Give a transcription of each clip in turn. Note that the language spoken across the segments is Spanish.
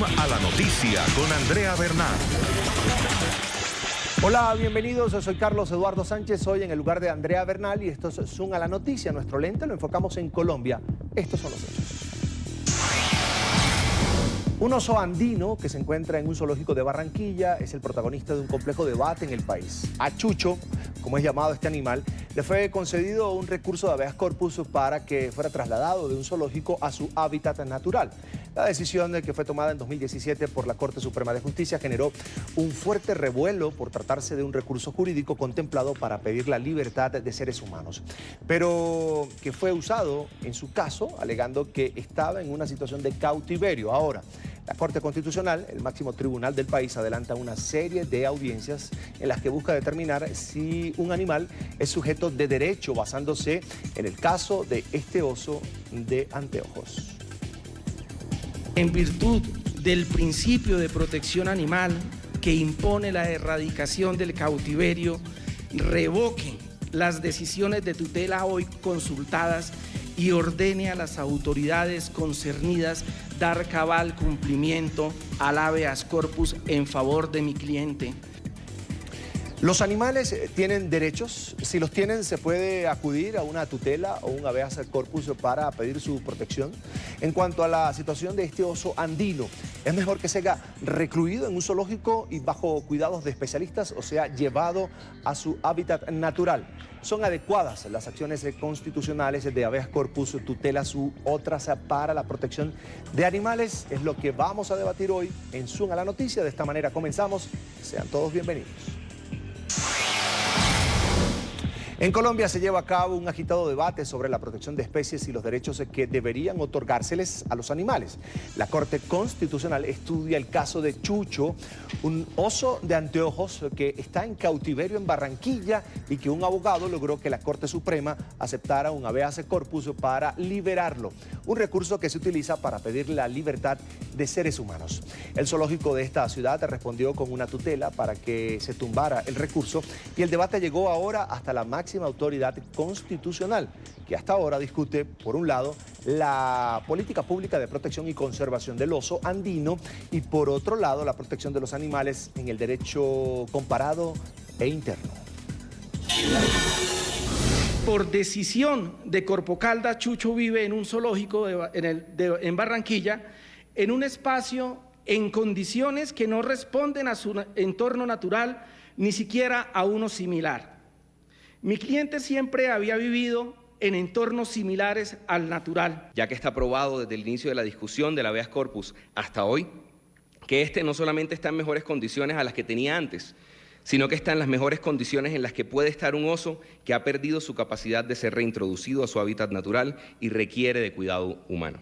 a la noticia con Andrea Bernal. Hola, bienvenidos. Yo soy Carlos Eduardo Sánchez, hoy en el lugar de Andrea Bernal y esto es Zoom a la noticia. Nuestro lente lo enfocamos en Colombia. Estos son los hechos. Un oso andino que se encuentra en un zoológico de Barranquilla es el protagonista de un complejo debate en el país. A Chucho, como es llamado este animal, le fue concedido un recurso de habeas corpus para que fuera trasladado de un zoológico a su hábitat natural. La decisión que fue tomada en 2017 por la Corte Suprema de Justicia generó un fuerte revuelo por tratarse de un recurso jurídico contemplado para pedir la libertad de seres humanos, pero que fue usado en su caso alegando que estaba en una situación de cautiverio. Ahora, la Corte Constitucional, el máximo tribunal del país, adelanta una serie de audiencias en las que busca determinar si un animal es sujeto de derecho basándose en el caso de este oso de anteojos. En virtud del principio de protección animal que impone la erradicación del cautiverio, revoque las decisiones de tutela hoy consultadas y ordene a las autoridades concernidas dar cabal cumplimiento al habeas corpus en favor de mi cliente. ¿Los animales tienen derechos? Si los tienen, ¿se puede acudir a una tutela o un habeas corpus para pedir su protección? En cuanto a la situación de este oso andino, ¿es mejor que sea recluido en un zoológico y bajo cuidados de especialistas o sea llevado a su hábitat natural? ¿Son adecuadas las acciones constitucionales de habeas corpus, tutelas u otras para la protección de animales? Es lo que vamos a debatir hoy en Zoom a la noticia. De esta manera comenzamos. Sean todos bienvenidos. En Colombia se lleva a cabo un agitado debate sobre la protección de especies y los derechos que deberían otorgárseles a los animales. La Corte Constitucional estudia el caso de Chucho, un oso de anteojos que está en cautiverio en Barranquilla y que un abogado logró que la Corte Suprema aceptara un habeas corpus para liberarlo, un recurso que se utiliza para pedir la libertad de seres humanos. El zoológico de esta ciudad respondió con una tutela para que se tumbara el recurso y el debate llegó ahora hasta la máxima autoridad constitucional, que hasta ahora discute, por un lado, la política pública de protección y conservación del oso andino y, por otro lado, la protección de los animales en el derecho comparado e interno. Por decisión de Corpocalda, Chucho vive en un zoológico en Barranquilla, en un espacio en condiciones que no responden a su entorno natural, ni siquiera a uno similar. Mi cliente siempre había vivido en entornos similares al natural. Ya que está probado desde el inicio de la discusión del habeas corpus hasta hoy, que este no solamente está en mejores condiciones a las que tenía antes, sino que está en las mejores condiciones en las que puede estar un oso que ha perdido su capacidad de ser reintroducido a su hábitat natural y requiere de cuidado humano.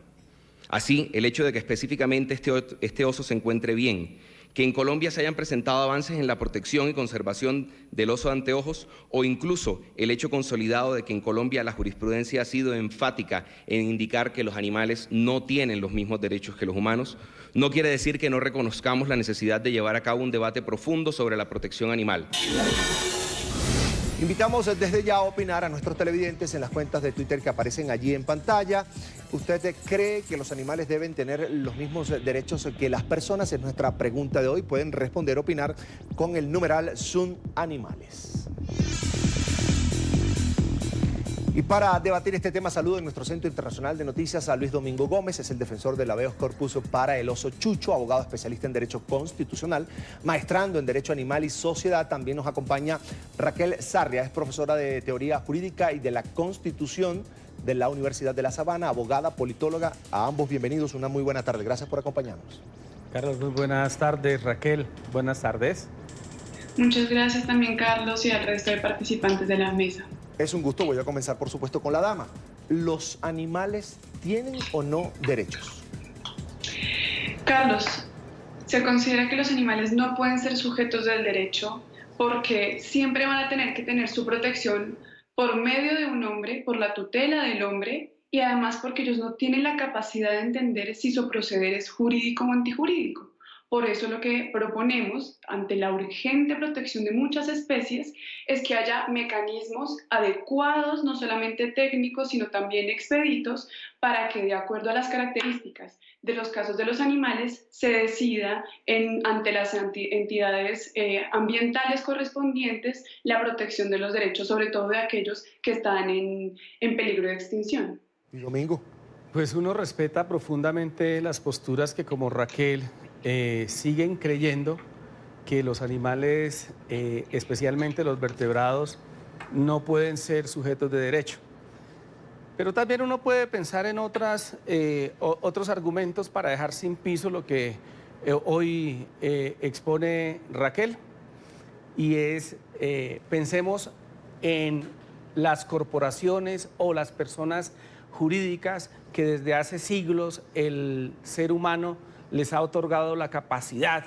Así, el hecho de que específicamente este oso se encuentre bien, que en Colombia se hayan presentado avances en la protección y conservación del oso de anteojos o incluso el hecho consolidado de que en Colombia la jurisprudencia ha sido enfática en indicar que los animales no tienen los mismos derechos que los humanos, no quiere decir que no reconozcamos la necesidad de llevar a cabo un debate profundo sobre la protección animal. Invitamos desde ya a opinar a nuestros televidentes en las cuentas de Twitter que aparecen allí en pantalla. ¿Usted cree que los animales deben tener los mismos derechos que las personas? Es nuestra pregunta de hoy. Pueden responder, opinar con el numeral Zoom Animales. Y para debatir este tema, saludo en nuestro Centro Internacional de Noticias a Luis Domingo Gómez, es el defensor del habeas corpus para el oso Chucho, abogado especialista en Derecho Constitucional, maestrando en Derecho Animal y Sociedad. También nos acompaña Raquel Sarria, es profesora de Teoría Jurídica y de la Constitución de la Universidad de La Sabana, abogada, politóloga. A ambos bienvenidos, una muy buena tarde. Gracias por acompañarnos. Carlos, muy buenas tardes. Raquel, buenas tardes. Muchas gracias también, Carlos, y al resto de participantes de la mesa. Es un gusto. Voy a comenzar, por supuesto, con la dama. ¿Los animales tienen o no derechos? Carlos, se considera que los animales no pueden ser sujetos del derecho porque siempre van a tener que tener su protección por medio de un hombre, por la tutela del hombre, y además porque ellos no tienen la capacidad de entender si su proceder es jurídico o antijurídico. Por eso lo que proponemos ante la urgente protección de muchas especies es que haya mecanismos adecuados, no solamente técnicos, sino también expeditos, para que de acuerdo a las características de los casos de los animales se decida ante las entidades ambientales correspondientes la protección de los derechos, sobre todo de aquellos que están en peligro de extinción. Y Domingo. Pues uno respeta profundamente las posturas que, como Raquel, siguen creyendo que los animales, especialmente los vertebrados, no pueden ser sujetos de derecho. Pero también uno puede pensar en otros argumentos para dejar sin piso lo que hoy expone Raquel, y es, pensemos en las corporaciones o las personas jurídicas que desde hace siglos el ser humano les ha otorgado la capacidad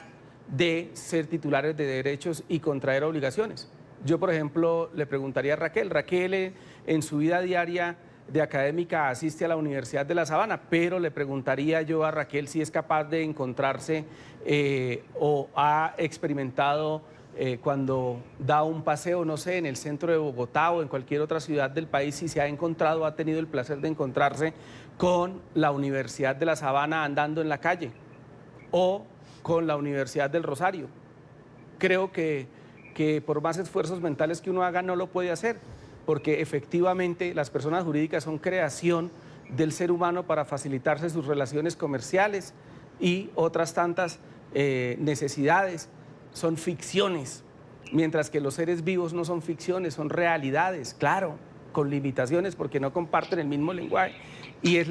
de ser titulares de derechos y contraer obligaciones. Yo, por ejemplo, le preguntaría a Raquel. Raquel, en su vida diaria de académica, asiste a la Universidad de La Sabana, pero le preguntaría yo a Raquel si es capaz de encontrarse o ha experimentado cuando da un paseo, no sé, en el centro de Bogotá o en cualquier otra ciudad del país, si se ha encontrado, ha tenido el placer de encontrarse con la Universidad de La Sabana andando en la calle o con la Universidad del Rosario. Creo que por más esfuerzos mentales que uno haga no lo puede hacer, porque efectivamente las personas jurídicas son creación del ser humano para facilitarse sus relaciones comerciales y otras tantas necesidades. Son ficciones, mientras que los seres vivos no son ficciones, son realidades, claro, con limitaciones porque no comparten el mismo lenguaje, y es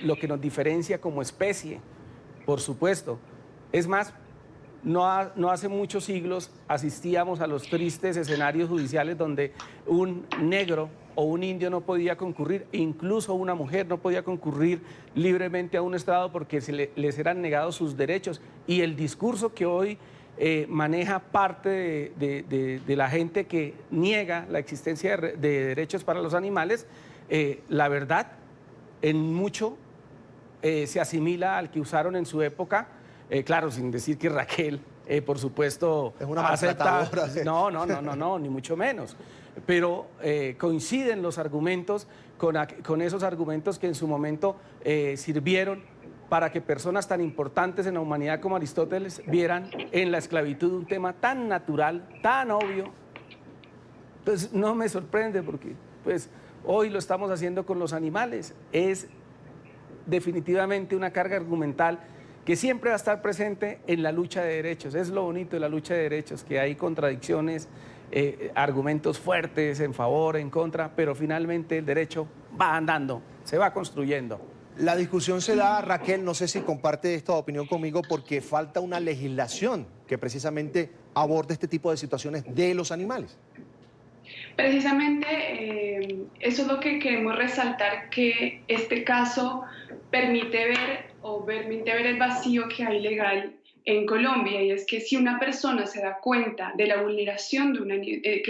lo que nos diferencia como especie, por supuesto. Es más, no hace muchos siglos asistíamos a los tristes escenarios judiciales donde un negro o un indio no podía concurrir, incluso una mujer no podía concurrir libremente a un estrado porque les eran negados sus derechos, y el discurso que hoy maneja parte de la gente que niega la existencia de derechos para los animales, la verdad, en mucho se asimila al que usaron en su época, claro, sin decir que Raquel, por supuesto, es una maltratadora. No, ni mucho menos. Pero coinciden los argumentos con esos argumentos que en su momento sirvieron para que personas tan importantes en la humanidad como Aristóteles vieran en la esclavitud un tema tan natural, tan obvio. Entonces no me sorprende porque pues, hoy lo estamos haciendo con los animales. Es definitivamente una carga argumental que siempre va a estar presente en la lucha de derechos. Es lo bonito de la lucha de derechos, que hay contradicciones, argumentos fuertes en favor, en contra, pero finalmente el derecho va andando, se va construyendo. La discusión se da, Raquel, no sé si comparte esta opinión conmigo, porque falta una legislación que precisamente aborde este tipo de situaciones de los animales. Precisamente eso es lo que queremos resaltar, que este caso permite ver el vacío que hay legal en Colombia, y es que si una persona se da cuenta de la vulneración de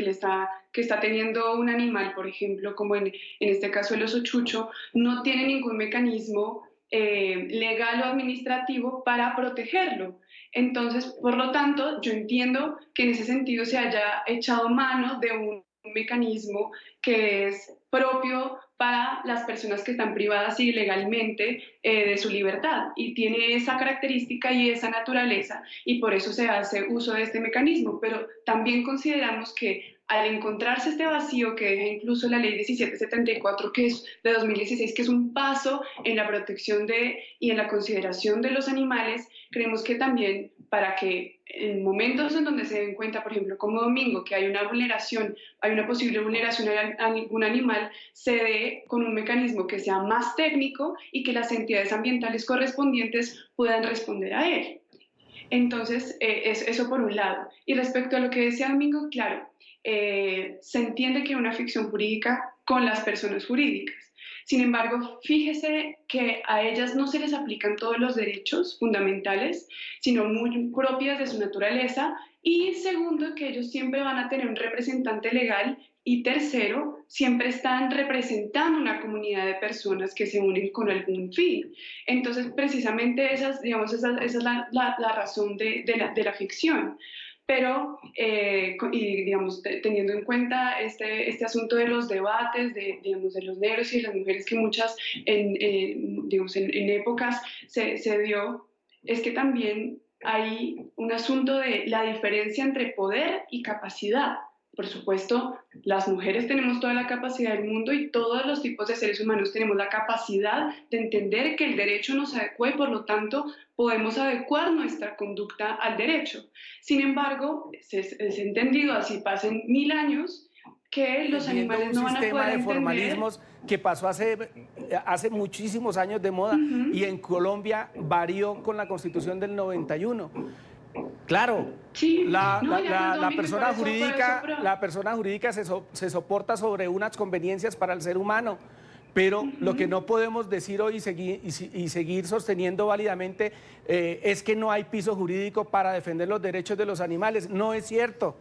que está teniendo un animal, por ejemplo, como en este caso el oso chucho, no tiene ningún mecanismo legal o administrativo para protegerlo. Entonces, por lo tanto, yo entiendo que en ese sentido se haya echado mano de un mecanismo que es propio para las personas que están privadas ilegalmente de su libertad, y tiene esa característica y esa naturaleza, y por eso se hace uso de este mecanismo. Pero también consideramos que al encontrarse este vacío que deja incluso la ley 1774, que es de 2016, que es un paso en la protección y en la consideración de los animales, creemos que también para que en momentos en donde se den cuenta, por ejemplo, como Domingo, que hay una posible vulneración a algún animal, se dé con un mecanismo que sea más técnico y que las entidades ambientales correspondientes puedan responder a él. Entonces, eso por un lado. Y respecto a lo que decía Domingo, claro, se entiende que hay una ficción jurídica con las personas jurídicas. Sin embargo, fíjese que a ellas no se les aplican todos los derechos fundamentales, sino muy propias de su naturaleza. Y segundo, que ellos siempre van a tener un representante legal. Y tercero, siempre están representando una comunidad de personas que se unen con algún fin. Entonces, precisamente esa es la razón de la ficción. Pero, digamos, teniendo en cuenta este asunto de los debates, de los negros y de las mujeres, que muchas, en épocas se dio, es que también hay un asunto de la diferencia entre poder y capacidad. Por supuesto, las mujeres tenemos toda la capacidad del mundo y todos los tipos de seres humanos tenemos la capacidad de entender que el derecho nos adecua y por lo tanto podemos adecuar nuestra conducta al derecho. Sin embargo, es entendido, así pasen 1000 años, que los animales no van a poder entender. Un sistema de formalismos que pasó hace muchísimos años de moda y en Colombia varió con la Constitución del 91. Claro, sí, la persona jurídica se soporta sobre unas conveniencias para el ser humano, pero lo que no podemos decir hoy y seguir sosteniendo válidamente es que no hay piso jurídico para defender los derechos de los animales. No es cierto.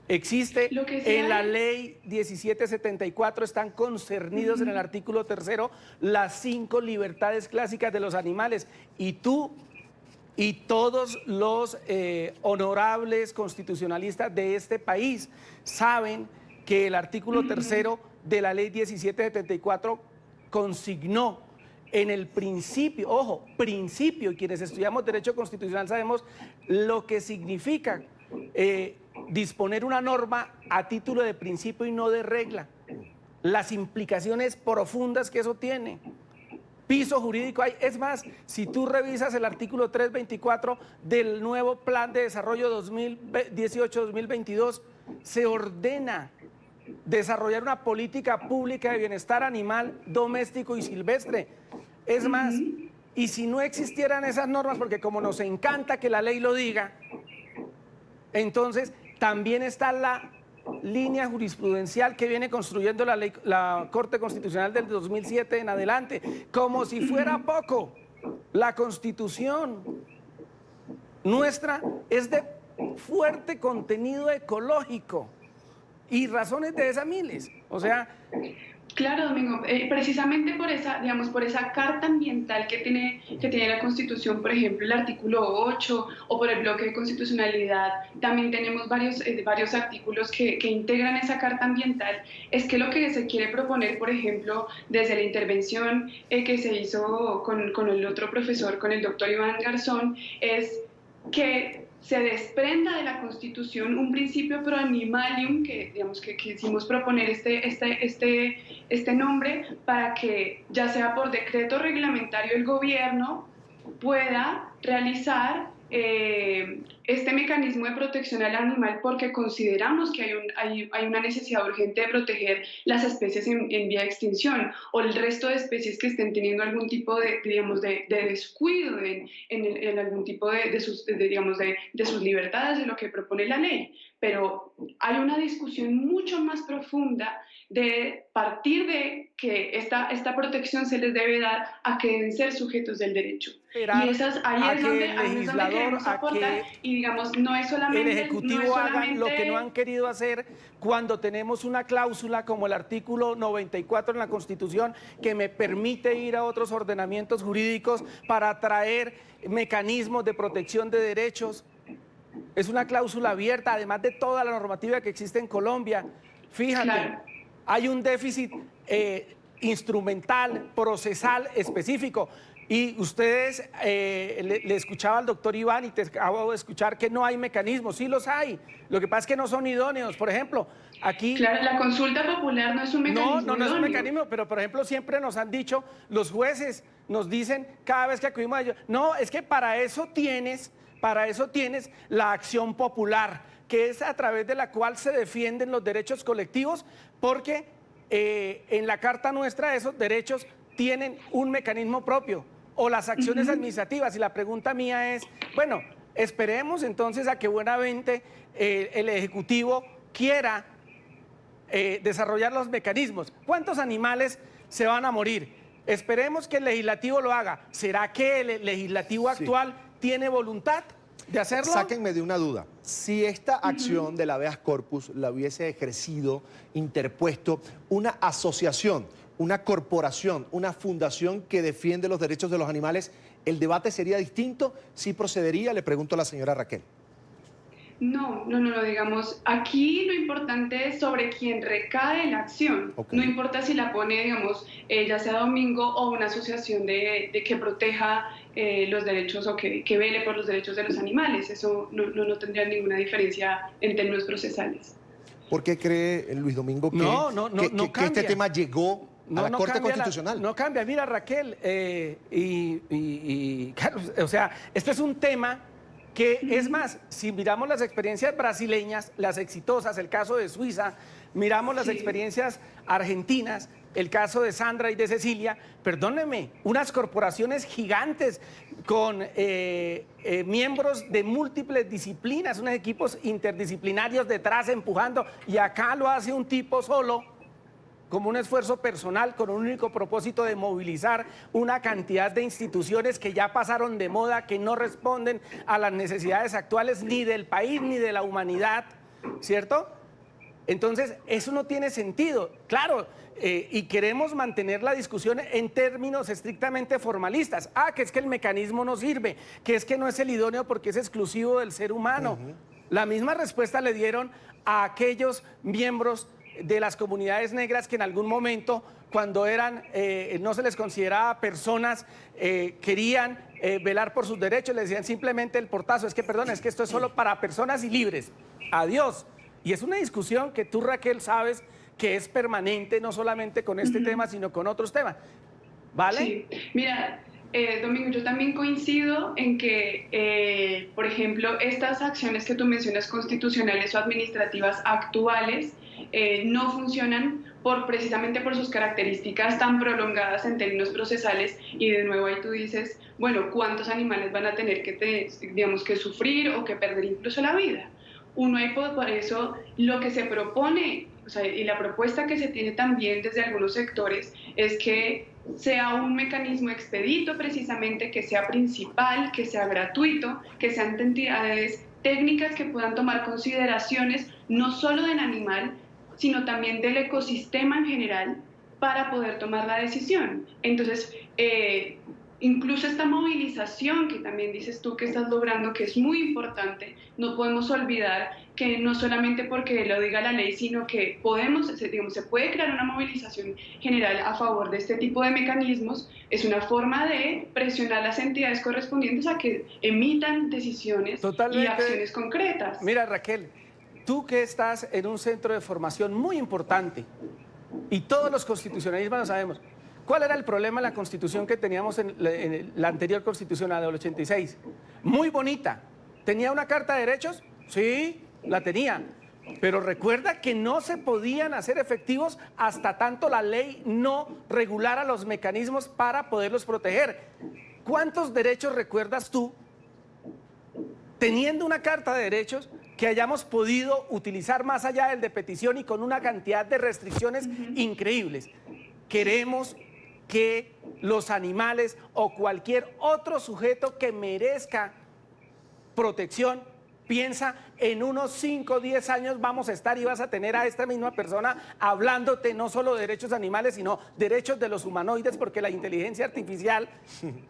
Existe en la ley 1774, están concernidos en el artículo 3º las 5 libertades clásicas de los animales, y tú y todos los honorables constitucionalistas de este país saben que el artículo 3º de la ley 1774 consignó en el principio, ojo, principio, y quienes estudiamos derecho constitucional sabemos lo que significa disponer una norma a título de principio y no de regla, las implicaciones profundas que eso tiene. Piso jurídico hay. Es más, si tú revisas el artículo 324 del nuevo Plan de Desarrollo 2018-2022, se ordena desarrollar una política pública de bienestar animal, doméstico y silvestre. Es más, y si no existieran esas normas, porque como nos encanta que la ley lo diga, entonces también está la línea jurisprudencial que viene construyendo la Corte Constitucional del 2007 en adelante. Como si fuera poco, la Constitución nuestra es de fuerte contenido ecológico y razones de esas miles. O sea... Claro, Domingo, precisamente por esa carta ambiental que tiene la Constitución, por ejemplo, el artículo 8, o por el bloque de constitucionalidad, también tenemos varios artículos que integran esa carta ambiental. Es que lo que se quiere proponer, por ejemplo, desde la intervención que se hizo con el otro profesor, con el doctor Iván Garzón, es que se desprenda de la Constitución un principio pro animalium, que quisimos proponer este nombre, para que ya sea por decreto reglamentario el gobierno pueda realizar este mecanismo de protección al animal, porque consideramos que hay una necesidad urgente de proteger las especies en vía de extinción, o el resto de especies que estén teniendo algún tipo de descuido en algún tipo de sus libertades, de lo que propone la ley. Pero hay una discusión mucho más profunda de partir de que esta protección se les debe dar a que deben ser sujetos del derecho. Y ahí es donde queremos aportar, y digamos, no es solamente... El Ejecutivo haga lo que no han querido hacer cuando tenemos una cláusula como el artículo 94 en la Constitución que me permite ir a otros ordenamientos jurídicos para traer mecanismos de protección de derechos. Es una cláusula abierta, además de toda la normativa que existe en Colombia. Fíjate, claro, hay un déficit instrumental, procesal específico. Y ustedes, le escuchaba al doctor Iván y te acabo de escuchar que no hay mecanismos. Sí los hay, lo que pasa es que no son idóneos. Por ejemplo, aquí... Claro, la consulta popular no es un mecanismo. No es un mecanismo, pero por ejemplo siempre nos han dicho, los jueces nos dicen cada vez que acudimos a ellos, no, es que para eso tienes la acción popular, que es a través de la cual se defienden los derechos colectivos, porque en la Carta nuestra esos derechos tienen un mecanismo propio, o las acciones administrativas. Y la pregunta mía es, bueno, esperemos entonces a que buenamente el Ejecutivo quiera desarrollar los mecanismos. ¿Cuántos animales se van a morir. Esperemos que el legislativo lo haga. ¿Será que el legislativo actual tiene voluntad de hacerlo? Sáquenme de una duda. Si esta acción del habeas corpus la hubiese ejercido, interpuesto una asociación, una corporación, una fundación que defiende los derechos de los animales, ¿el debate sería distinto? ¿Sí procedería? Le pregunto a la señora Raquel. No, digamos, aquí lo importante es sobre quién recae la acción. Okay. No importa si la pone, digamos, ya sea Domingo o una asociación de que proteja los derechos o que vele por los derechos de los animales. Eso no tendría ninguna diferencia en términos procesales. ¿Por qué cree Luis Domingo que este tema llegó a la Corte Constitucional? No cambia. Mira, Raquel y Carlos, o sea, esto es un tema que, es más, si miramos las experiencias brasileñas, las exitosas, el caso de Suiza, miramos las experiencias argentinas, el caso de Sandra y de Cecilia, perdónenme, unas corporaciones gigantes con miembros de múltiples disciplinas, unos equipos interdisciplinarios detrás empujando, y acá lo hace un tipo solo, como un esfuerzo personal con un único propósito de movilizar una cantidad de instituciones que ya pasaron de moda, que no responden a las necesidades actuales ni del país ni de la humanidad, ¿cierto? Entonces, eso no tiene sentido. Claro, y queremos mantener la discusión en términos estrictamente formalistas. Que es que el mecanismo no sirve, que es que no es el idóneo porque es exclusivo del ser humano. La misma respuesta le dieron a aquellos miembros de las comunidades negras que en algún momento, cuando eran, no se les consideraba personas, querían velar por sus derechos, le decían simplemente el portazo, es que esto es solo para personas y libres, adiós. Y es una discusión que tú, Raquel, sabes que es permanente, no solamente con este tema, sino con otros temas, ¿vale? Sí, mira, Domingo, yo también coincido en que, por ejemplo, estas acciones que tú mencionas, constitucionales o administrativas actuales, no funcionan precisamente por sus características tan prolongadas en términos procesales, y de nuevo ahí tú dices, bueno, ¿cuántos animales van a tener que sufrir o que perder incluso la vida? Uno ahí, por eso lo que se propone, o sea, y la propuesta que se tiene también desde algunos sectores es que sea un mecanismo expedito precisamente, que sea principal, que sea gratuito, que sean entidades técnicas que puedan tomar consideraciones no solo del animal, sino también del ecosistema en general para poder tomar la decisión. Entonces, incluso esta movilización que también dices tú que estás logrando, que es muy importante, no podemos olvidar que no solamente porque lo diga la ley, sino que se puede crear una movilización general a favor de este tipo de mecanismos. Es una forma de presionar a las entidades correspondientes a que emitan decisiones y acciones concretas. Mira, Raquel, tú que estás en un centro de formación muy importante, y todos los constitucionalistas lo sabemos, ¿cuál era el problema en la Constitución que teníamos en la anterior Constitución, la del 86? Muy bonita. ¿Tenía una Carta de Derechos? Sí, la tenía. Pero recuerda que no se podían hacer efectivos hasta tanto la ley no regulara los mecanismos para poderlos proteger. ¿Cuántos derechos recuerdas tú, teniendo una Carta de Derechos, que hayamos podido utilizar más allá del de petición y con una cantidad de restricciones increíbles? Queremos que los animales o cualquier otro sujeto que merezca protección, piensa, en unos 5 o 10 años vamos a estar y vas a tener a esta misma persona hablándote no solo de derechos animales, sino derechos de los humanoides, porque la inteligencia artificial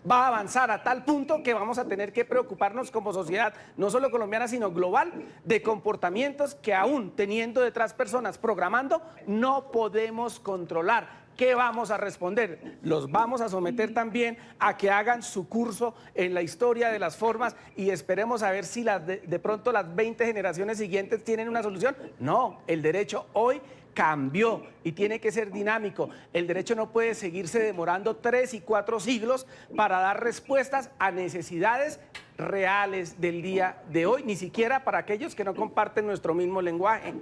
va a avanzar a tal punto que vamos a tener que preocuparnos como sociedad, no solo colombiana, sino global, de comportamientos que aún teniendo detrás personas programando, no podemos controlar. ¿Qué vamos a responder? Los vamos a someter también a que hagan su curso en la historia de las formas y esperemos a ver si de pronto las 20 generaciones siguientes tienen una solución. No, el derecho hoy cambió y tiene que ser dinámico. El derecho no puede seguirse demorando 3 y 4 siglos para dar respuestas a necesidades reales del día de hoy, ni siquiera para aquellos que no comparten nuestro mismo lenguaje.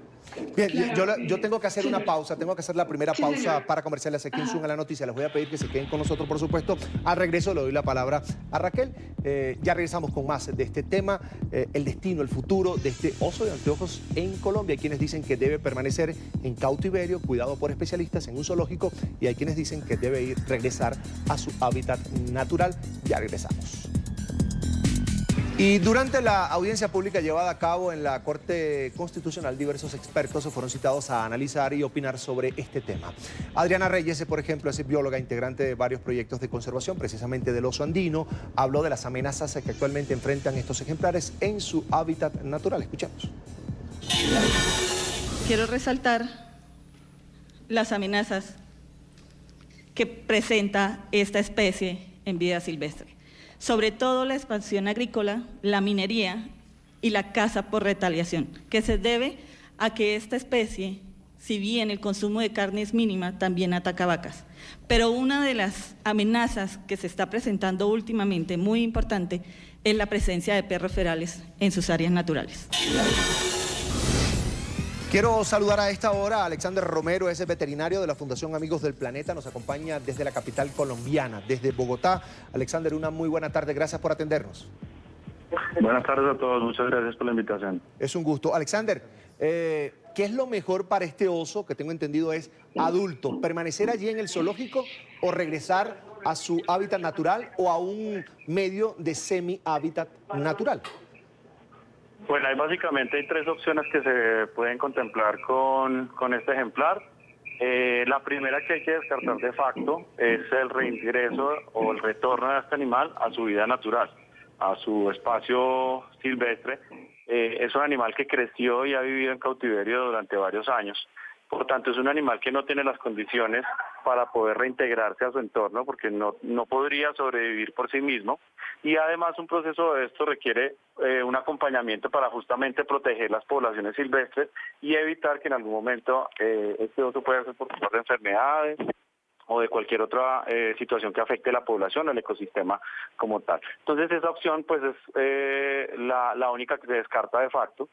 Bien, Claro, yo tengo que hacer una señor. pausa, tengo que hacer la primera Sí, pausa señor. para comerciales aquí en Ajá. Zoom a la noticia. Les voy a pedir que se queden con nosotros, por supuesto. Al regreso le doy la palabra a Raquel. Ya regresamos con más de este tema, el destino, el futuro de este oso de anteojos en Colombia. Hay quienes dicen que debe permanecer en cautiverio, cuidado por especialistas en un zoológico, y hay quienes dicen que debe regresar a su hábitat natural. Ya regresamos. Y durante la audiencia pública llevada a cabo en la Corte Constitucional, diversos expertos fueron citados a analizar y opinar sobre este tema. Adriana Reyes, por ejemplo, es bióloga, integrante de varios proyectos de conservación, precisamente del oso andino, habló de las amenazas que actualmente enfrentan estos ejemplares en su hábitat natural. Escuchemos. Quiero resaltar las amenazas que presenta esta especie en vida silvestre. Sobre todo la expansión agrícola, la minería y la caza por retaliación, que se debe a que esta especie, si bien el consumo de carne es mínima, también ataca vacas. Pero una de las amenazas que se está presentando últimamente, muy importante, es la presencia de perros ferales en sus áreas naturales. Quiero saludar a esta hora a Alexander Romero, es veterinario de la Fundación Amigos del Planeta. Nos acompaña desde la capital colombiana, desde Bogotá. Alexander, una muy buena tarde. Gracias por atendernos. Buenas tardes a todos. Muchas gracias por la invitación. Es un gusto. Alexander, ¿qué es lo mejor para este oso, que tengo entendido es adulto? ¿Permanecer allí en el zoológico o regresar a su hábitat natural o a un medio de semi-hábitat natural? Bueno, hay tres opciones que se pueden contemplar con este ejemplar. La primera que hay que descartar de facto es el reingreso o el retorno de este animal a su vida natural, a su espacio silvestre. Es un animal que creció y ha vivido en cautiverio durante varios años. Por tanto, es un animal que no tiene las condiciones para poder reintegrarse a su entorno porque no podría sobrevivir por sí mismo. Y además un proceso de esto requiere un acompañamiento para justamente proteger las poblaciones silvestres y evitar que en algún momento este oso pueda ser por culpa de enfermedades o de cualquier otra situación que afecte a la población o el ecosistema como tal. Entonces esa opción pues es la única que se descarta de facto.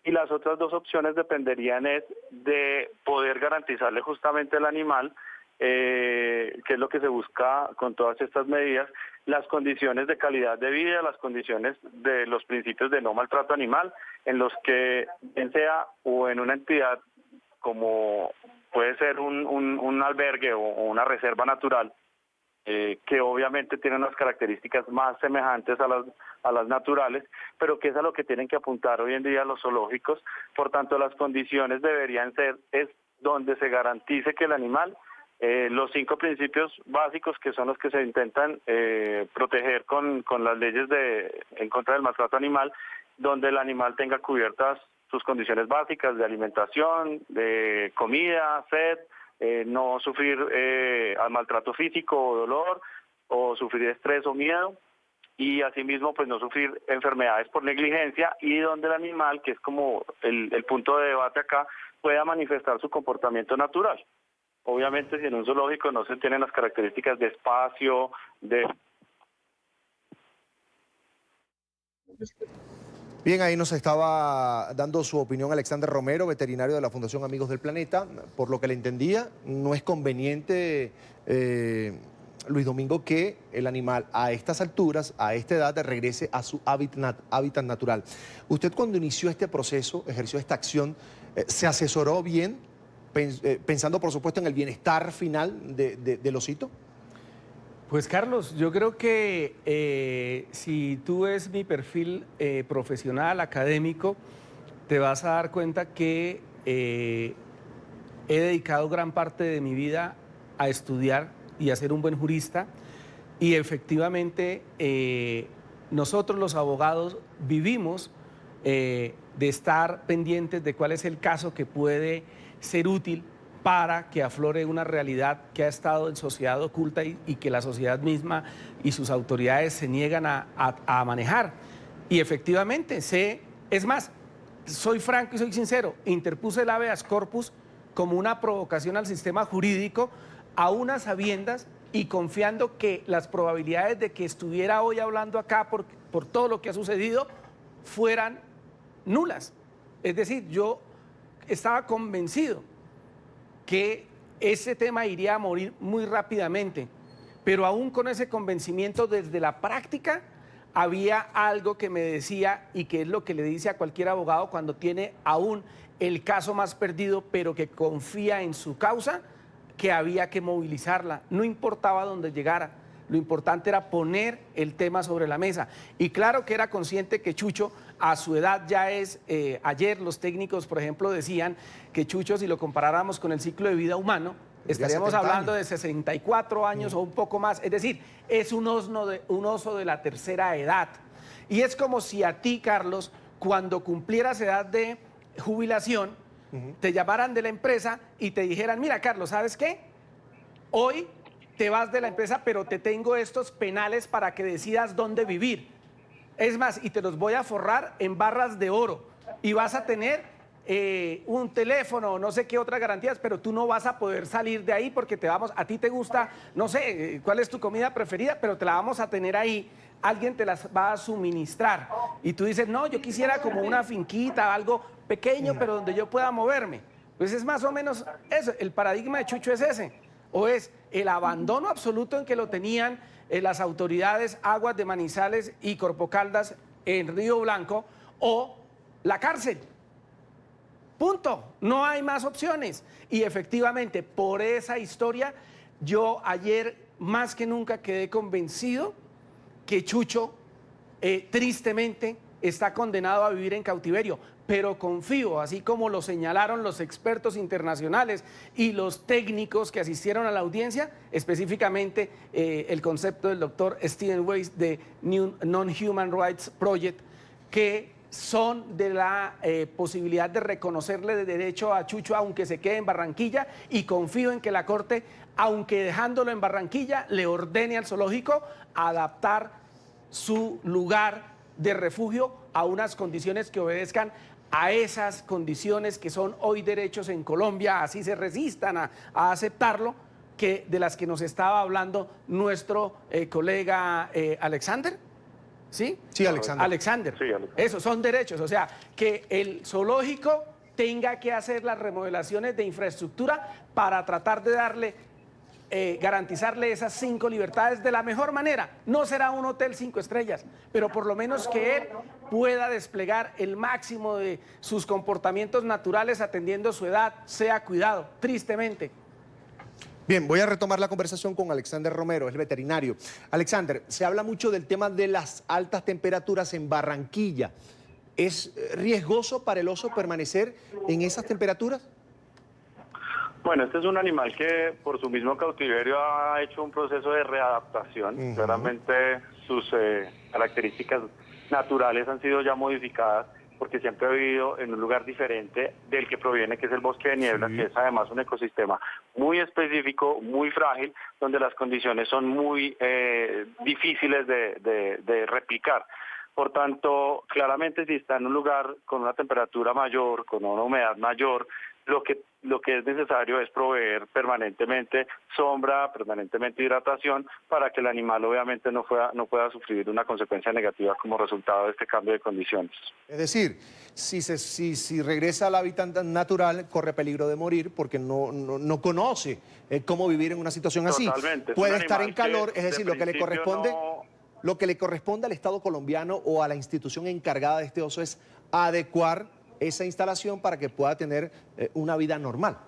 Y las otras dos opciones dependerían de poder garantizarle justamente al animal, que es lo que se busca con todas estas medidas, las condiciones de calidad de vida, las condiciones de los principios de no maltrato animal, en los que, bien sea o en una entidad como puede ser un albergue o una reserva natural, que obviamente tienen unas características más semejantes a las naturales, pero que es a lo que tienen que apuntar hoy en día los zoológicos. Por tanto, las condiciones deberían ser donde se garantice que el animal, los 5 principios básicos que son los que se intentan proteger con las leyes en contra del maltrato animal, donde el animal tenga cubiertas sus condiciones básicas de alimentación, de comida, sed, no sufrir al maltrato físico o dolor, o sufrir estrés o miedo, y asimismo pues no sufrir enfermedades por negligencia, y donde el animal, que es como el punto de debate acá, pueda manifestar su comportamiento natural. Obviamente si en un zoológico no se tienen las características de espacio, Bien, ahí nos estaba dando su opinión Alexander Romero, veterinario de la Fundación Amigos del Planeta. Por lo que le entendía, no es conveniente, Luis Domingo, que el animal a estas alturas, a esta edad, regrese a su hábitat natural. Usted, cuando inició este proceso, ejerció esta acción, ¿se asesoró bien, pensando por supuesto en el bienestar final del osito? Pues Carlos, yo creo que si tú ves mi perfil profesional, académico, te vas a dar cuenta que he dedicado gran parte de mi vida a estudiar y a ser un buen jurista, y efectivamente nosotros los abogados vivimos de estar pendientes de cuál es el caso que puede ser útil para que aflore una realidad que ha estado en sociedad oculta y que la sociedad misma y sus autoridades se niegan a manejar. Y efectivamente, es más, soy franco y soy sincero, interpuse el habeas corpus como una provocación al sistema jurídico, a unas sabiendas y confiando que las probabilidades de que estuviera hoy hablando acá por todo lo que ha sucedido fueran nulas. Es decir, yo estaba convencido que ese tema iría a morir muy rápidamente, pero aún con ese convencimiento desde la práctica había algo que me decía, y que es lo que le dice a cualquier abogado cuando tiene aún el caso más perdido, pero que confía en su causa, que había que movilizarla, no importaba dónde llegara. Lo importante era poner el tema sobre la mesa. Y claro que era consciente que Chucho, a su edad ya es, ayer los técnicos, por ejemplo, decían que Chucho, si lo comparáramos con el ciclo de vida humano, estaríamos hablando de 64 años o un poco más. Es decir, es un oso de la tercera edad. Y es como si a ti, Carlos, cuando cumplieras edad de jubilación, te llamaran de la empresa y te dijeran, mira, Carlos, ¿sabes qué? Hoy te vas de la empresa, pero te tengo estos penales para que decidas dónde vivir. Es más, y te los voy a forrar en barras de oro. Y vas a tener un teléfono, no sé qué otras garantías, pero tú no vas a poder salir de ahí porque a ti te gusta, no sé, cuál es tu comida preferida, pero te la vamos a tener ahí. Alguien te las va a suministrar. Y tú dices, no, yo quisiera como una finquita, algo pequeño, pero donde yo pueda moverme. Pues es más o menos eso. El paradigma de Chucho es ese. O es el abandono absoluto en que lo tenían las autoridades Aguas de Manizales y Corpo Caldas en Río Blanco, o la cárcel. Punto. No hay más opciones. Y efectivamente, por esa historia, yo ayer más que nunca quedé convencido que Chucho, tristemente, está condenado a vivir en cautiverio. Pero confío, así como lo señalaron los expertos internacionales y los técnicos que asistieron a la audiencia, específicamente el concepto del doctor Stephen Weiss de Non-Human Rights Project, que son de la posibilidad de reconocerle de derecho a Chucho aunque se quede en Barranquilla, y confío en que la Corte, aunque dejándolo en Barranquilla, le ordene al zoológico adaptar su lugar de refugio a unas condiciones que obedezcan a esas condiciones que son hoy derechos en Colombia, así se resistan a aceptarlo, que de las que nos estaba hablando nuestro colega Alexander. ¿Sí? Sí, Alexander. Sí, Alexander. Eso, son derechos. O sea, que el zoológico tenga que hacer las remodelaciones de infraestructura para tratar de darle, garantizarle esas 5 libertades de la mejor manera. No será un hotel 5 estrellas, pero por lo menos que él pueda desplegar el máximo de sus comportamientos naturales atendiendo su edad, sea cuidado, tristemente. Bien, voy a retomar la conversación con Alexander Romero, es el veterinario. Alexander, se habla mucho del tema de las altas temperaturas en Barranquilla. ¿Es riesgoso para el oso permanecer en esas temperaturas? Bueno, este es un animal que por su mismo cautiverio ha hecho un proceso de readaptación. Claramente sus características naturales han sido ya modificadas porque siempre ha vivido en un lugar diferente del que proviene, que es el bosque de niebla, que es además un ecosistema muy específico, muy frágil, donde las condiciones son muy difíciles de replicar. Por tanto, claramente si está en un lugar con una temperatura mayor, con una humedad mayor, lo que es necesario es proveer permanentemente sombra, permanentemente hidratación, para que el animal obviamente no pueda sufrir una consecuencia negativa como resultado de este cambio de condiciones. Es decir, si regresa al hábitat natural, corre peligro de morir porque no conoce cómo vivir en una situación así. Totalmente. Puede estar en calor, es decir, lo que le corresponde al Estado colombiano o a la institución encargada de este oso es adecuar esa instalación para que pueda tener una vida normal.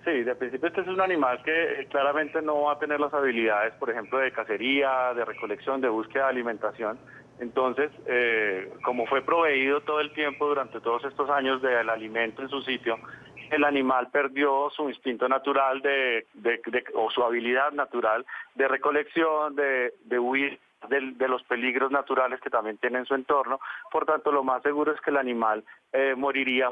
Sí, de principio este es un animal que claramente no va a tener las habilidades, por ejemplo, de cacería, de recolección, de búsqueda de alimentación. Entonces, como fue proveído todo el tiempo durante todos estos años del alimento en su sitio, el animal perdió su instinto natural o su habilidad natural de recolección, de huir de los peligros naturales que también tiene en su entorno. Por tanto, lo más seguro es que el animal moriría,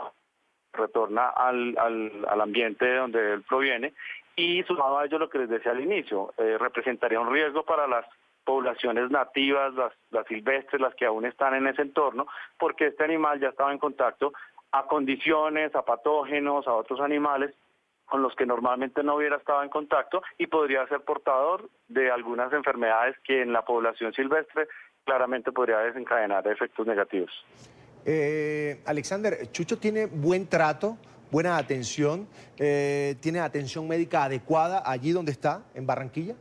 retorna al ambiente de donde él proviene, y sumado a ello lo que les decía al inicio, representaría un riesgo para las poblaciones nativas, las silvestres, las que aún están en ese entorno, porque este animal ya estaba en contacto a condiciones, a patógenos, a otros animales con los que normalmente no hubiera estado en contacto y podría ser portador de algunas enfermedades que en la población silvestre claramente podría desencadenar efectos negativos. Alexander, Chucho tiene buen trato, buena atención, tiene atención médica adecuada allí donde está, en Barranquilla.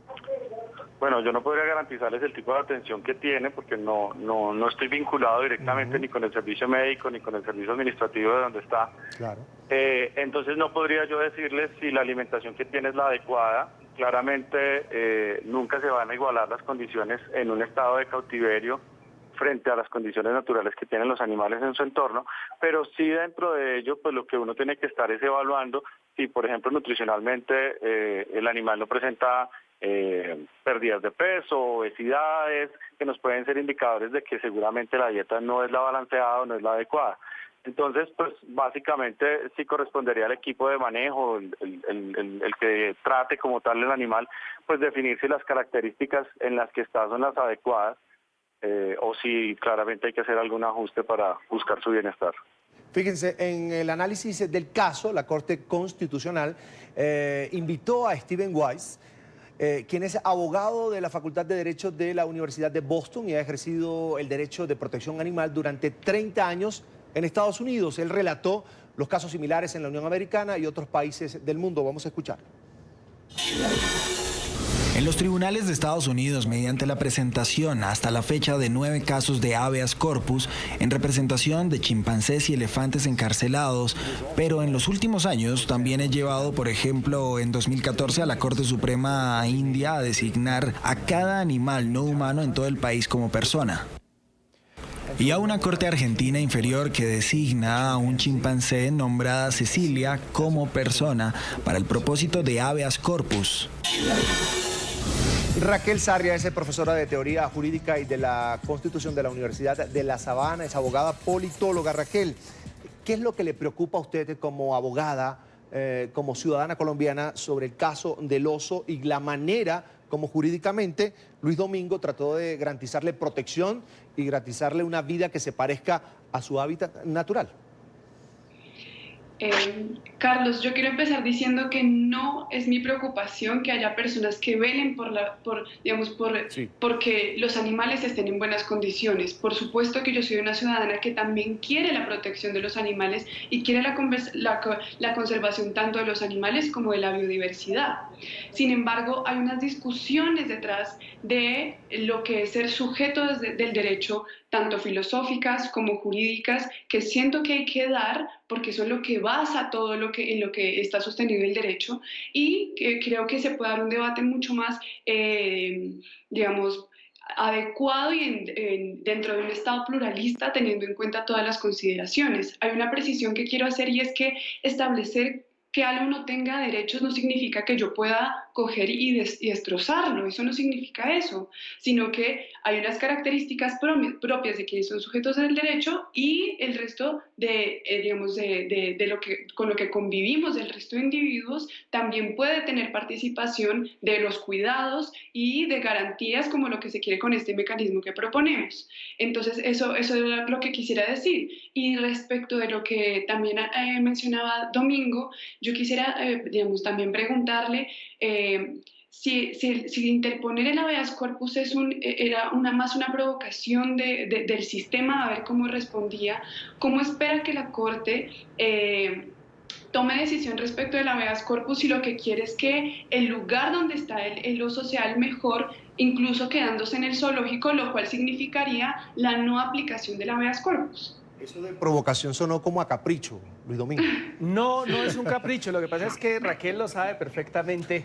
Bueno, yo no podría garantizarles el tipo de atención que tiene porque no estoy vinculado directamente ni con el servicio médico ni con el servicio administrativo de donde está. Claro. Entonces no podría yo decirles si la alimentación que tiene es la adecuada. Claramente nunca se van a igualar las condiciones en un estado de cautiverio frente a las condiciones naturales que tienen los animales en su entorno, pero sí dentro de ello, pues lo que uno tiene que estar es evaluando si, por ejemplo, nutricionalmente el animal no presenta pérdidas de peso, obesidades, que nos pueden ser indicadores de que seguramente la dieta no es la balanceada o no es la adecuada. Entonces, pues básicamente sí correspondería al equipo de manejo, el que trate como tal el animal, pues definir si las características en las que está son las adecuadas o si claramente hay que hacer algún ajuste para buscar su bienestar. Fíjense, en el análisis del caso, la Corte Constitucional invitó a Stephen Wise, quien es abogado de la Facultad de Derecho de la Universidad de Boston y ha ejercido el derecho de protección animal durante 30 años en Estados Unidos. Él relató los casos similares en la Unión Americana y otros países del mundo. Vamos a escuchar. En los tribunales de Estados Unidos, mediante la presentación hasta la fecha de 9 casos de habeas corpus en representación de chimpancés y elefantes encarcelados, pero en los últimos años también he llevado, por ejemplo, en 2014 a la Corte Suprema India a designar a cada animal no humano en todo el país como persona. Y a una corte argentina inferior que designa a un chimpancé nombrada Cecilia como persona para el propósito de habeas corpus. Raquel Sarria es profesora de Teoría Jurídica y de la Constitución de la Universidad de La Sabana, es abogada politóloga. Raquel, ¿qué es lo que le preocupa a usted como abogada, como ciudadana colombiana, sobre el caso del oso y la manera como jurídicamente Luis Domingo trató de garantizarle protección y garantizarle una vida que se parezca a su hábitat natural? Carlos, yo quiero empezar diciendo que no es mi preocupación que haya personas que velen porque los animales estén en buenas condiciones. Por supuesto que yo soy una ciudadana que también quiere la protección de los animales y quiere la conservación tanto de los animales como de la biodiversidad. Sin embargo, hay unas discusiones detrás de lo que es ser sujeto del derecho, tanto filosóficas como jurídicas, que siento que hay que dar porque son lo que basa todo en lo que está sostenido el derecho, y que creo que se puede dar un debate mucho más, adecuado y dentro de un Estado pluralista, teniendo en cuenta todas las consideraciones. Hay una precisión que quiero hacer, y es que establecer que algo no tenga derechos no significa que yo pueda coger y destrozarlo. Eso no significa eso, sino que hay unas características propias de quienes son sujetos del derecho y el resto con lo que convivimos del resto de individuos también puede tener participación de los cuidados y de garantías, como lo que se quiere con este mecanismo que proponemos. Entonces eso es lo que quisiera decir. Y respecto de lo que también mencionaba Domingo, yo quisiera también preguntarle si interponer el habeas corpus era más una provocación del sistema, a ver cómo respondía. ¿Cómo espera que la Corte tome decisión respecto del habeas corpus si lo que quiere es que el lugar donde está el oso sea el mejor, incluso quedándose en el zoológico, lo cual significaría la no aplicación del habeas corpus? Eso de provocación sonó como a capricho, Luis Domingo. No, no es un capricho. Lo que pasa es que Raquel lo sabe perfectamente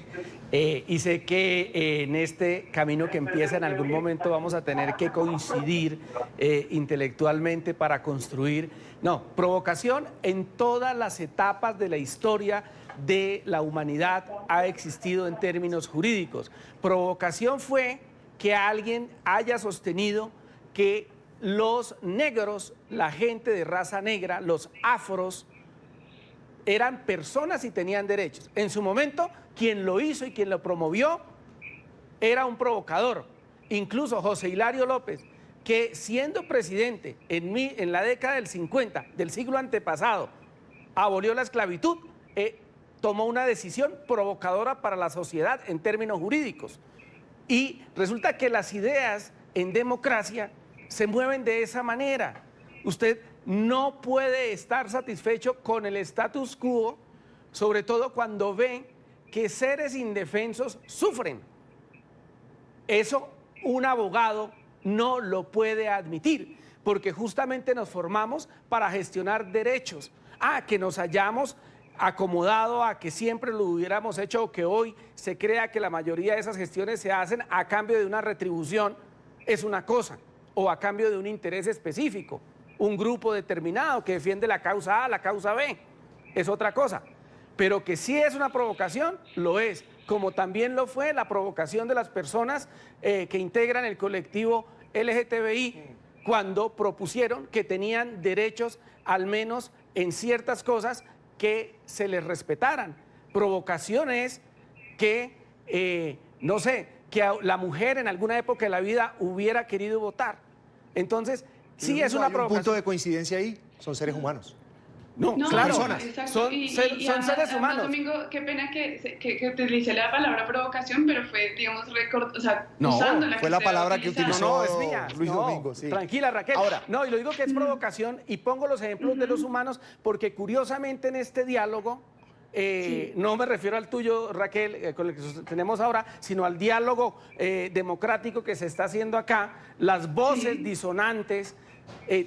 y sé que en este camino que empieza en algún momento vamos a tener que coincidir intelectualmente para construir. No, provocación en todas las etapas de la historia de la humanidad ha existido en términos jurídicos. Provocación fue que alguien haya sostenido que los negros, la gente de raza negra, los afros, eran personas y tenían derechos. En su momento, quien lo hizo y quien lo promovió era un provocador. Incluso José Hilario López, que siendo presidente en la década del 50 del siglo antepasado, abolió la esclavitud, tomó una decisión provocadora para la sociedad en términos jurídicos. Y resulta que las ideas en democracia se mueven de esa manera. Usted no puede estar satisfecho con el status quo, sobre todo cuando ve que seres indefensos sufren. Eso un abogado no lo puede admitir, porque justamente nos formamos para gestionar derechos. Que nos hayamos acomodado a que siempre lo hubiéramos hecho o que hoy se crea que la mayoría de esas gestiones se hacen a cambio de una retribución es una cosa, o a cambio de un interés específico, un grupo determinado que defiende la causa A, la causa B, es otra cosa. Pero que sí es una provocación, lo es, como también lo fue la provocación de las personas que integran el colectivo LGTBI cuando propusieron que tenían derechos, al menos en ciertas cosas, que se les respetaran. Provocación es que, no sé, que la mujer en alguna época de la vida hubiera querido votar. Entonces, sí es una provocación. ¿Hay un punto de coincidencia ahí? Son seres humanos. No, claro, son seres humanos. Domingo, qué pena que utilicé la palabra provocación, pero fue, digamos, no, usando la fue la palabra que utilizó es mía. Luis Domingo. Sí. Tranquila, Raquel. Ahora, no, y lo digo que es provocación y pongo los ejemplos de los humanos porque curiosamente en este diálogo, no me refiero al tuyo, Raquel, con el que tenemos ahora, sino al diálogo democrático que se está haciendo acá, las voces disonantes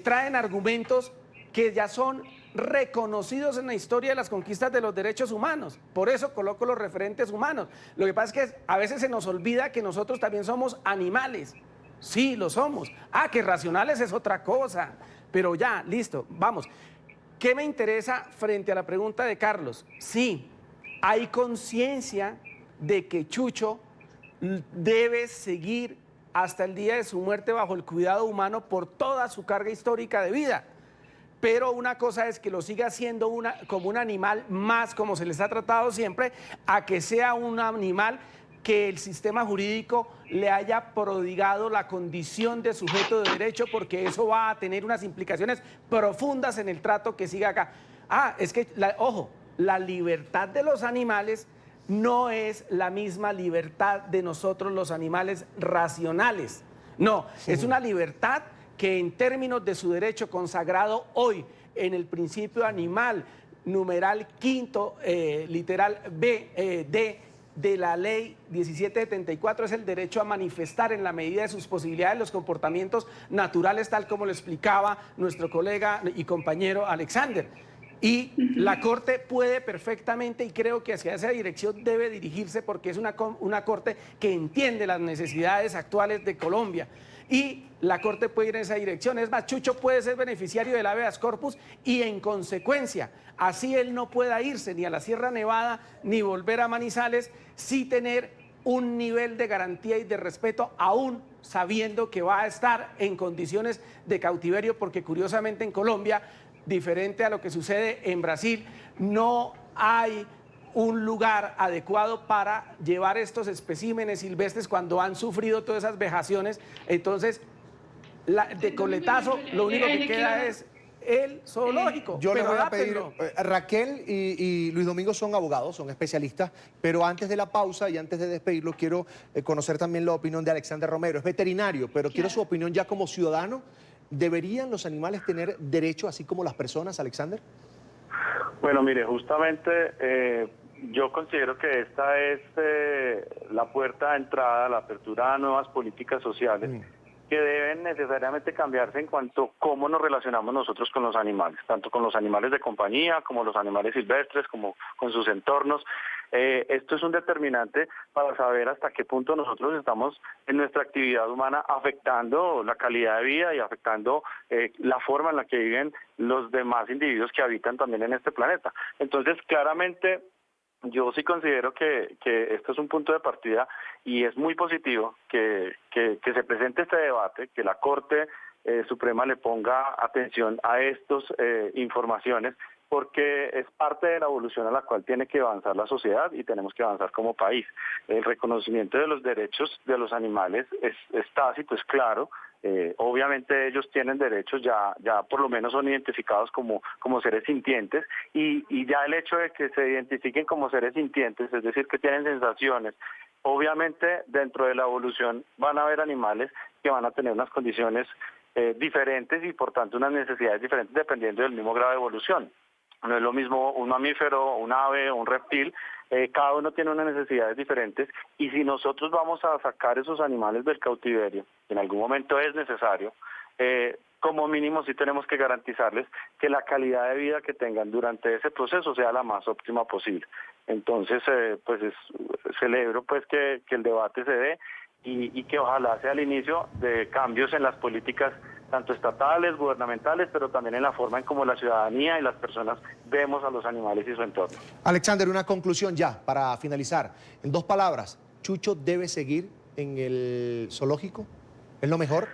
traen argumentos que ya son reconocidos en la historia de las conquistas de los derechos humanos. Por eso coloco los referentes humanos. Lo que pasa es que a veces se nos olvida que nosotros también somos animales. Sí, lo somos. Que racionales es otra cosa. Pero ya, listo, vamos. ¿Qué me interesa frente a la pregunta de Carlos? Sí, hay conciencia de que Chucho debe seguir hasta el día de su muerte bajo el cuidado humano por toda su carga histórica de vida. Pero una cosa es que lo siga haciendo como un animal más, como se les ha tratado siempre, a que sea un animal que el sistema jurídico le haya prodigado la condición de sujeto de derecho, porque eso va a tener unas implicaciones profundas en el trato que siga acá. Es que, ojo, la libertad de los animales no es la misma libertad de nosotros los animales racionales. No, es una libertad que en términos de su derecho consagrado hoy en el principio animal, numeral quinto, literal D de la ley 1774, es el derecho a manifestar en la medida de sus posibilidades los comportamientos naturales, tal como lo explicaba nuestro colega y compañero Alexander. Y la Corte puede perfectamente, y creo que hacia esa dirección debe dirigirse, porque es una Corte que entiende las necesidades actuales de Colombia. Y la Corte puede ir en esa dirección. Es más, Chucho puede ser beneficiario del habeas corpus y en consecuencia, así él no pueda irse ni a la Sierra Nevada ni volver a Manizales, sí tener un nivel de garantía y de respeto, aún sabiendo que va a estar en condiciones de cautiverio, porque curiosamente en Colombia, diferente a lo que sucede en Brasil, no hay un lugar adecuado para llevar estos especímenes silvestres cuando han sufrido todas esas vejaciones. Entonces, de coletazo, lo único que queda es el zoológico. Yo le voy a pedir, Raquel y Luis Domingo son abogados, son especialistas, pero antes de la pausa y antes de despedirlo, quiero conocer también la opinión de Alexander Romero. Es veterinario, pero quiero su opinión ya como ciudadano. ¿Deberían los animales tener derechos así como las personas, Alexander? Bueno, mire, justamente yo considero que esta es la puerta de entrada, la apertura a nuevas políticas sociales que deben necesariamente cambiarse en cuanto a cómo nos relacionamos nosotros con los animales, tanto con los animales de compañía como los animales silvestres, como con sus entornos. Esto es un determinante para saber hasta qué punto nosotros estamos en nuestra actividad humana afectando la calidad de vida y afectando la forma en la que viven los demás individuos que habitan también en este planeta. Entonces, claramente, yo sí considero que esto es un punto de partida y es muy positivo que se presente este debate, que la Corte Suprema le ponga atención a estas informaciones, porque es parte de la evolución a la cual tiene que avanzar la sociedad y tenemos que avanzar como país. El reconocimiento de los derechos de los animales es tácito, es claro, Obviamente ellos tienen derechos, ya por lo menos son identificados como seres sintientes, y ya el hecho de que se identifiquen como seres sintientes, es decir, que tienen sensaciones, obviamente dentro de la evolución van a haber animales que van a tener unas condiciones diferentes y por tanto unas necesidades diferentes dependiendo del mismo grado de evolución. No es lo mismo un mamífero, un ave, un reptil, cada uno tiene unas necesidades diferentes, y si nosotros vamos a sacar esos animales del cautiverio, en algún momento es necesario, como mínimo sí tenemos que garantizarles que la calidad de vida que tengan durante ese proceso sea la más óptima posible. Entonces, celebro pues que el debate se dé y que ojalá sea el inicio de cambios en las políticas tanto estatales, gubernamentales, pero también en la forma en cómo la ciudadanía y las personas vemos a los animales y su entorno. Alexander, una conclusión ya para finalizar. En 2 palabras, ¿Chucho debe seguir en el zoológico? ¿Es lo mejor?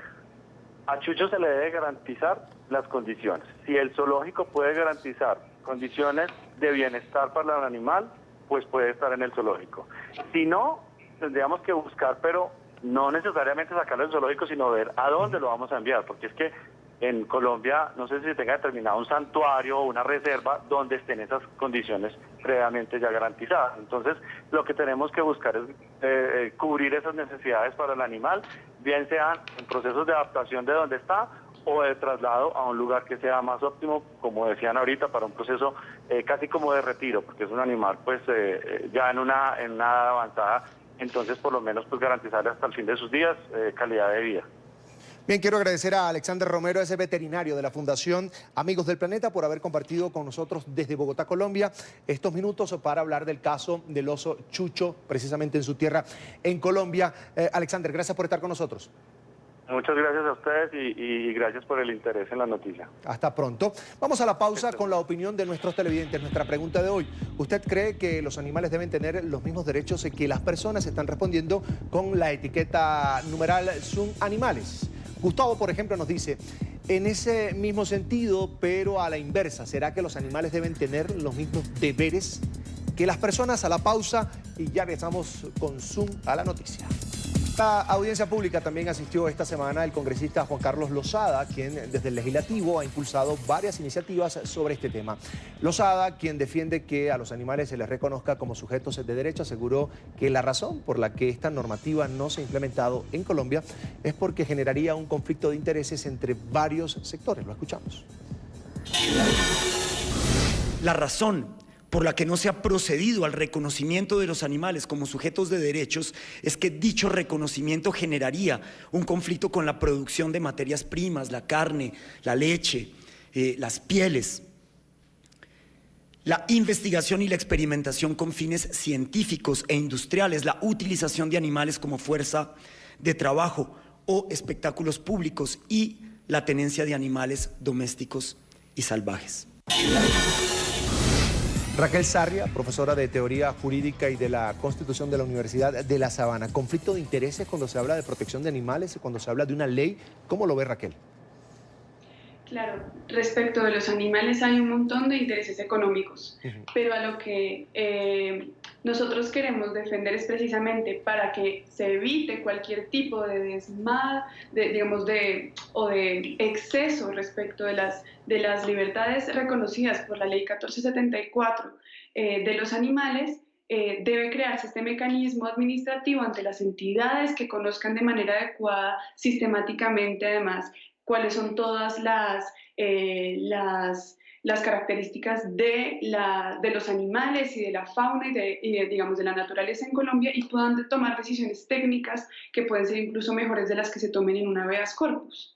A Chucho se le debe garantizar las condiciones. Si el zoológico puede garantizar condiciones de bienestar para el animal, pues puede estar en el zoológico. Si no, tendríamos que buscar, pero no necesariamente sacarlo del zoológico, sino ver a dónde lo vamos a enviar, porque es que en Colombia no sé si se tenga determinado un santuario o una reserva donde estén esas condiciones previamente ya garantizadas. Entonces, lo que tenemos que buscar es cubrir esas necesidades para el animal, bien sean en procesos de adaptación de donde está o de traslado a un lugar que sea más óptimo, como decían ahorita, para un proceso casi como de retiro, porque es un animal pues ya en una edad avanzada. Entonces, por lo menos, pues garantizarle hasta el fin de sus días calidad de vida. Bien, quiero agradecer a Alexander Romero, ese veterinario de la Fundación Amigos del Planeta, por haber compartido con nosotros desde Bogotá, Colombia, estos minutos para hablar del caso del oso Chucho, precisamente en su tierra, en Colombia. Alexander, gracias por estar con nosotros. Muchas gracias a ustedes y gracias por el interés en la noticia. Hasta pronto. Vamos a la pausa con la opinión de nuestros televidentes. Nuestra pregunta de hoy: ¿usted cree que los animales deben tener los mismos derechos que las personas? Están respondiendo con la etiqueta numeral son animales. Gustavo, por ejemplo, nos dice: en ese mismo sentido, pero a la inversa, ¿será que los animales deben tener los mismos deberes que las personas? A la pausa y ya regresamos con Zoom a la noticia. La audiencia pública también asistió esta semana el congresista Juan Carlos Lozada, quien desde el Legislativo ha impulsado varias iniciativas sobre este tema. Lozada, quien defiende que a los animales se les reconozca como sujetos de derecho, aseguró que la razón por la que esta normativa no se ha implementado en Colombia es porque generaría un conflicto de intereses entre varios sectores. Lo escuchamos. La razón por la que no se ha procedido al reconocimiento de los animales como sujetos de derechos es que dicho reconocimiento generaría un conflicto con la producción de materias primas, la carne, la leche, las pieles. La investigación y la experimentación con fines científicos e industriales, la utilización de animales como fuerza de trabajo o espectáculos públicos y la tenencia de animales domésticos y salvajes. Raquel Sarria, profesora de Teoría Jurídica y de la Constitución de la Universidad de La Sabana. ¿Conflicto de intereses cuando se habla de protección de animales y cuando se habla de una ley? ¿Cómo lo ve Raquel? Claro, respecto de los animales hay un montón de intereses económicos, pero a lo que nosotros queremos defender es precisamente para que se evite cualquier tipo de de exceso respecto de las libertades reconocidas por la Ley 1474 de los animales. Debe crearse este mecanismo administrativo ante las entidades que conozcan de manera adecuada, sistemáticamente además, cuáles son todas las características de los animales y de la fauna y de la naturaleza en Colombia, y puedan tomar decisiones técnicas que pueden ser incluso mejores de las que se tomen en un habeas corpus.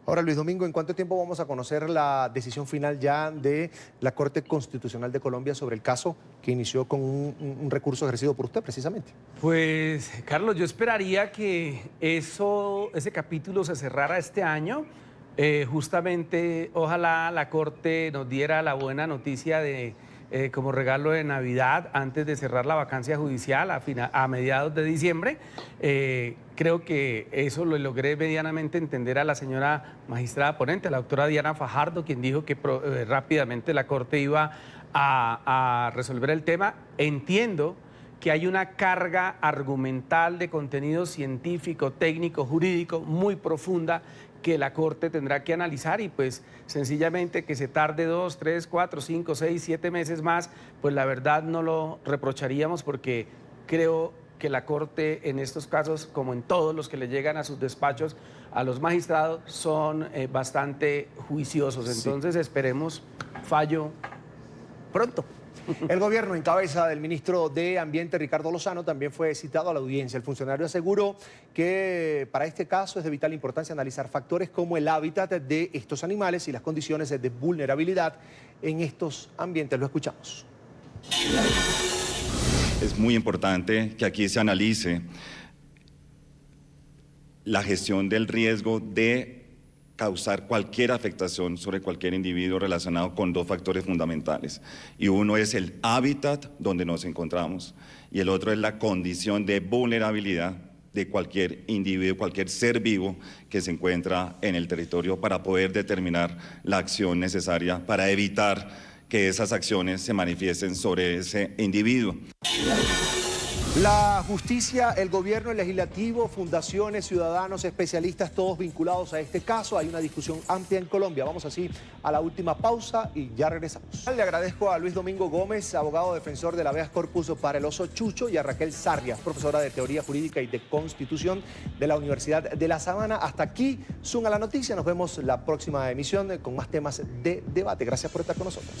Ahora, Luis Domingo, ¿en cuánto tiempo vamos a conocer la decisión final ya de la Corte Constitucional de Colombia sobre el caso que inició con un recurso ejercido por usted precisamente? Pues, Carlos, yo esperaría que ese capítulo se cerrara este año. Justamente, ojalá la Corte nos diera la buena noticia de como regalo de Navidad antes de cerrar la vacancia judicial a mediados de diciembre. Creo que eso lo logré medianamente entender a la señora magistrada ponente, la doctora Diana Fajardo, quien dijo que rápidamente la Corte iba a resolver el tema. Entiendo que hay una carga argumental de contenido científico, técnico, jurídico muy profunda que la Corte tendrá que analizar y pues sencillamente que se tarde 2, 3, 4, 5, 6, 7 meses más, pues la verdad no lo reprocharíamos porque creo que la Corte en estos casos, como en todos los que le llegan a sus despachos, a los magistrados, son bastante juiciosos. Entonces esperemos fallo pronto. El gobierno, en cabeza del ministro de Ambiente, Ricardo Lozano, también fue citado a la audiencia. El funcionario aseguró que para este caso es de vital importancia analizar factores como el hábitat de estos animales y las condiciones de vulnerabilidad en estos ambientes. Lo escuchamos. Es muy importante que aquí se analice la gestión del riesgo de causar cualquier afectación sobre cualquier individuo relacionado con dos factores fundamentales. Y uno es el hábitat donde nos encontramos y el otro es la condición de vulnerabilidad de cualquier individuo, cualquier ser vivo que se encuentra en el territorio para poder determinar la acción necesaria para evitar que esas acciones se manifiesten sobre ese individuo. La justicia, el gobierno, el legislativo, fundaciones, ciudadanos, especialistas, todos vinculados a este caso. Hay una discusión amplia en Colombia. Vamos así a la última pausa y ya regresamos. Le agradezco a Luis Domingo Gómez, abogado defensor del habeas corpus para el oso Chucho, y a Raquel Sarrias, profesora de Teoría Jurídica y de Constitución de la Universidad de La Sabana. Hasta aquí, Zoom a la noticia. Nos vemos la próxima emisión con más temas de debate. Gracias por estar con nosotros.